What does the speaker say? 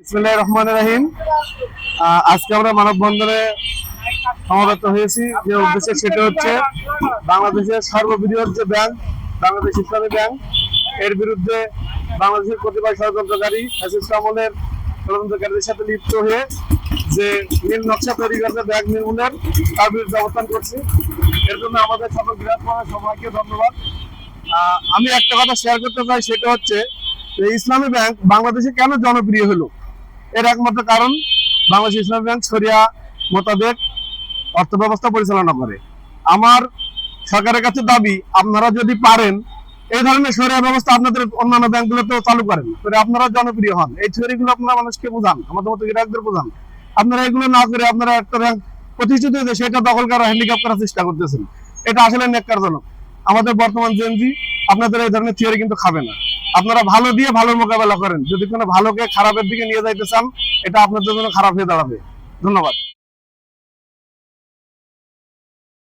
বিসমিল্লাহির রহমানির রহিম। আজকে আমরা মানববন্ধনে সমবেত হয়েছি। যে উদ্দেশ্য সেটা হচ্ছে বাংলাদেশের সর্ববৃহৎ যে ব্যাংক বাংলাদেশ ইসলামী ব্যাংক, এর বিরুদ্ধে বাংলাদেশের কতিপয় ষড়যন্ত্রকারী ফ্যাসিস্ট আমলের ষড়যন্ত্রকারীদের সাথে লিপ্ত হয়ে যে নীল নকশা তৈরি করছে ব্যাংক নির্মূলের, তার বিরুদ্ধে অবস্থান করছি। এর জন্য আমাদের সকল বিরাজমান সবাইকে ধন্যবাদ। আমি একটা কথা শেয়ার করতে চাই, সেটা হচ্ছে যে ইসলামী ব্যাংক বাংলাদেশে কেন জনপ্রিয় হলো। এর একমাত্র কারণ বাংলাদেশ ইসলামী ব্যাংক শরিয়া মোতাবেক অর্থ ব্যবস্থা পরিচালনা করে। আমার সরকারের কাছে দাবি, আপনারা যদি পারেন এই ধরনের শরিয়া ব্যবস্থা আপনাদের অন্যান্য ব্যাংকগুলোতেও চালু করেন, আপনারা জনপ্রিয় হন। এই থিওরিগুলো আপনারা মানুষকে বোঝান, আমাদের মতো গ্রাহকদের বোঝান। আপনারা এগুলো না করে আপনারা একটা ব্যাংক প্রতিষ্ঠিত হয়েছে সেটা দখল করা, হ্যান্ডিক্যাপ করার চেষ্টা করতেছেন। এটা আসলে ন্যাক্কারজনক। আমাদের বর্তমান জেনজি আপনাদের এই ধরনের থিওরি কিন্তু খাবে না। আপনারা ভালো দিয়ে ভালোর মোকাবেলা করেন। যদি কোনো ভালোকে খারাপের দিকে নিয়ে যাইতে চান, এটা আপনাদের জন্য খারাপ হয়ে দাঁড়াবে। ধন্যবাদ।